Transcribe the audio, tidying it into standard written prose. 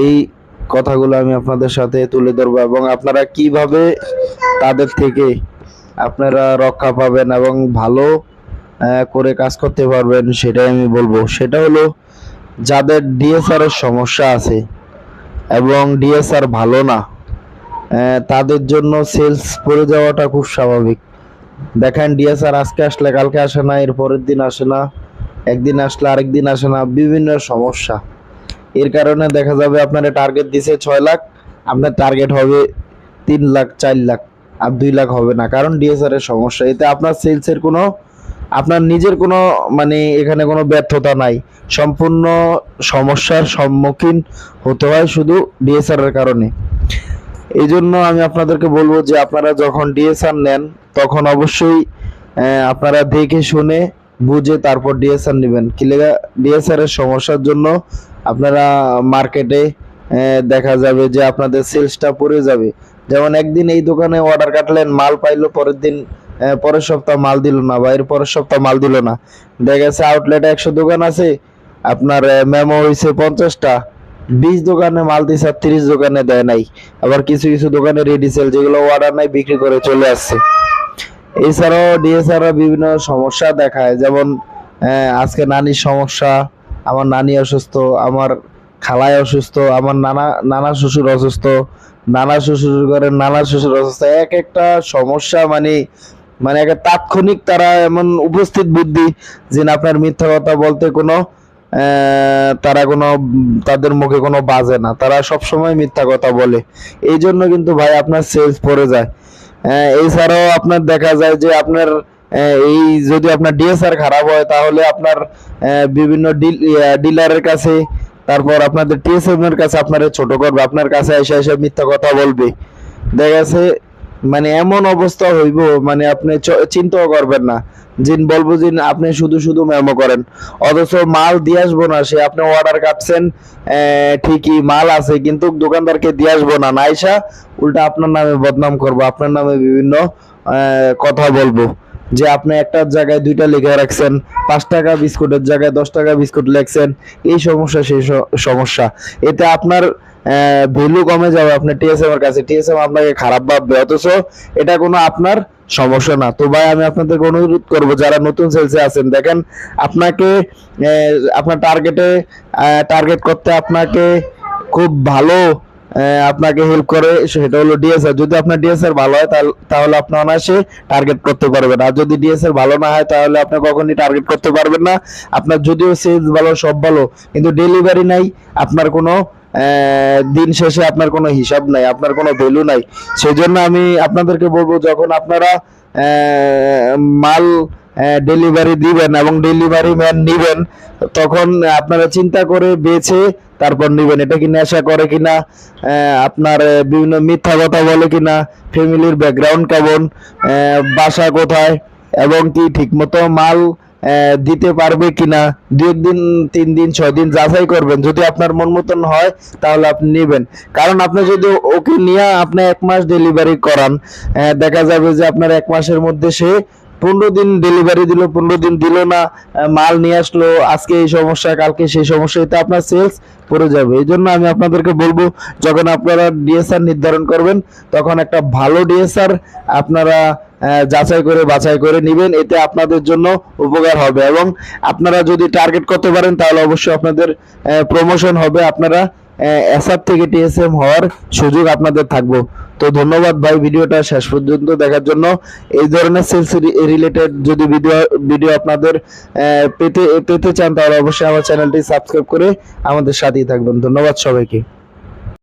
এই কথাগুলো আমি আপনাদের সাথে তুলে ধরবো এবং আপনারা কিভাবে তাদের থেকে আপনারা রক্ষা পাবেন এবং ভালো করে কাজ করতে পারবেন সেটাই আমি বলবো। সেটা হলো, যাদের ডিএসআর এর সমস্যা আছে এবং ডিএসআর ভালো না, তাদের জন্য সেলস পড়ে যাওয়াটা খুব স্বাভাবিক। দেখেন, ডিএসআর আজকে আসলে কালকে আসে না, এর পরের দিন আসে না, একদিন আসলে আরেকদিন আসে না, বিভিন্ন সমস্যা। এর কারণে দেখা যাবে আপনার টার্গেট দিছে 6 লাখ, আপনার টার্গেট হবে 3 লাখ 4 লাখ, আর 2 লাখ হবে না, কারণ ডিএসআর এর সমস্যা। এতে আপনার সেলসের কোনো, আপনার নিজের কোনো মানে এখানে কোনো ব্যর্থতা নাই, সম্পূর্ণ সমস্যার সম্মুখীন হতে হয় শুধু ডিএসআর এর কারণে। এই জন্য আমি আপনাদেরকে বলবো যে আপনারা যখন ডিএসআর নেন তখন অবশ্যই আপনারা দেখে শুনে বুঝে তারপর ডিএসআর নেবেন। কি লেগা, ডিএসআর এর সমস্যার জন্য আপনারা মার্কেটে দেখা যাবে যে আপনাদের সেলসটা পড়ে যাবে। যেমন একদিন এই দোকানে অর্ডার কাটলেন, মাল পাইলো, পরের দিন পরের সপ্তাহ মাল দিল না, বা এর পরের সপ্তাহ মাল দিল না। দেখা গেছে আউটলেটে 100 দোকান আছে, আপনার মেমো হয়েছে 50টা, 20 দোকানে মাল দিছে, 30 দোকানে দেয় নাই। আবার কিছু কিছু দোকানে রেডি সেল, যেগুলো অর্ডার নাই, বিক্রি করে চলে আসছে। এছাড়াও ডিএসআর বিভিন্ন সমস্যা দেখায়, যেমন আজকে নানির সমস্যা, আমার নানি অসুস্থ, আমার খালায় অসুস্থ, আমার নানা শ্বশুর অসুস্থ, নানা শ্বশুর ঘরের নানা শ্বশুর অসুস্থ। এক একটা সমস্যা মানে মানে একটা তাৎক্ষণিক তারা এমন উপস্থিত বুদ্ধি যে আপনার মিথ্যা কথা বলতে কোনো তারা কোনো, তাদের মুখে কোনো বাজে না, তারা সব সময় মিথ্যা কথা বলে। এই জন্য কিন্তু ভাই আপনার সেলস পড়ে যায়। এছাড়াও আপনার দেখা যায় যে আপনার এই যদি আপনার ডিএসআর খারাপ হয় তাহলে আপনার বিভিন্ন ডিলারের কাছে, তারপর আপনাদের টিএসএম এর কাছে আপনারা ছোট করবে, আপনার কাছে এসে এসে মিথ্যা কথা বলবে। দেখা গেছে মানে এমন অবস্থা হইব, মানে আপনি চিন্তাও করবেন না। জিন বলবো যে আপনি শুধু শুধু মেমো করেন, অথচ মাল দিয়ে আসবো না। সে আপনি অর্ডার কাটছেন, ঠিকই মাল আছে, কিন্তু দোকানদারকে দিয়ে আসবো না, নাইসা উল্টা আপনার নামে বদনাম করবো, আপনার নামে বিভিন্ন কথা বলবো যে আপনি একটা জায়গায় 2টা লিখে রাখছেন, 5 টাকা বিস্কুটের জায়গায় 10 টাকা বিস্কুট লেখছেন। এই সমস্যা সেই সমস্যা। এতে আপনার ভ্যালু কমে যাবে আপনার টিএসএম এর কাছে, টিএসএম আপনাকে খারাপ ভাববে, অথচ এটা কোনো আপনার সমস্যা না। তো ভাই আমি আপনাদেরকে অনুরোধ করব, যারা নতুন সেলসে আছেন, দেখেন আপনাকে আপনার টার্গেট করতে আপনাকে খুব ভালো আপনাকে হেল্প করে, সেটা হলো ডিএসআর। যদি আপনার ডিএসআর ভালো হয় তাহলে আপনি অনায়াসে টার্গেট করতে পারবেন, আর যদি ডিএসআর ভালো না হয় তাহলে আপনি কখনই টার্গেট করতে পারবেন না। আপনার যদিও সেলস ভালো, সব ভালো, কিন্তু ডেলিভারি নাই, আপনার কোনো দিন শেষে আপনার কোনো হিসাব নাই, আপনার কোনো ভ্যালু নাই। সেই জন্য আমি আপনাদেরকে বলবো, যখন আপনারা মাল ডেলিভারি দিবেন এবং ডেলিভারি ম্যান নিবেন, তখন আপনারা চিন্তা করে বেছে তারপর নিবেন। এটা কি নেশা করে কিনা, আপনার বিভিন্ন মিথ্যা কথা বলে কিনা, ফ্যামিলির ব্যাকগ্রাউন্ড কেমন, বাসা কোথায়, এবং কি ঠিকমতো মাল দিতে পারবে কিনা, 2 দিন 3 দিন 6 দিন যাচাই করবেন। যদি আপনার মন মতন হয় তাহলে আপনি নেবেন। কারণ আপনি যদি ওকে নিয়ে আপনি 1 মাস ডেলিভারি করান, দেখা যাবে যে আপনার 1 মাসের মধ্যে সে 15 দিন ডেলিভারি দিল, 15 দিন দিল না, মাল নিয়ে আসলো, আজকে এই সমস্যা কালকে সেই সমস্যা, এতে আপনার সেলস পড়ে যাবে। এই জন্য আমি আপনাদেরকে বলবো, যখন আপনারা ডিএসআর নির্ধারণ করবেন তখন একটা ভালো ডিএসআর আপনারা যাচাই করে বাছাই করে নেবেন, এতে আপনাদের জন্য উপকার হবে। এবং আপনারা যদি টার্গেট করতে পারেন তাহলে অবশ্যই আপনাদের প্রমোশন হবে, আপনারা এসআর থেকে টিএসএম হওয়ার সুযোগ আপনাদের থাকবে। তো ধন্যবাদ ভাই ভিডিওটা শেষ পর্যন্ত দেখার জন্য। এই ধরনের সেলস রিলেটেড যদি ভিডিও আপনাদের পেতে চান তাহলে অবশ্যই আমার চ্যানেলটি সাবস্ক্রাইব করে আমাদের সাথেই থাকবেন। ধন্যবাদ সবাইকে।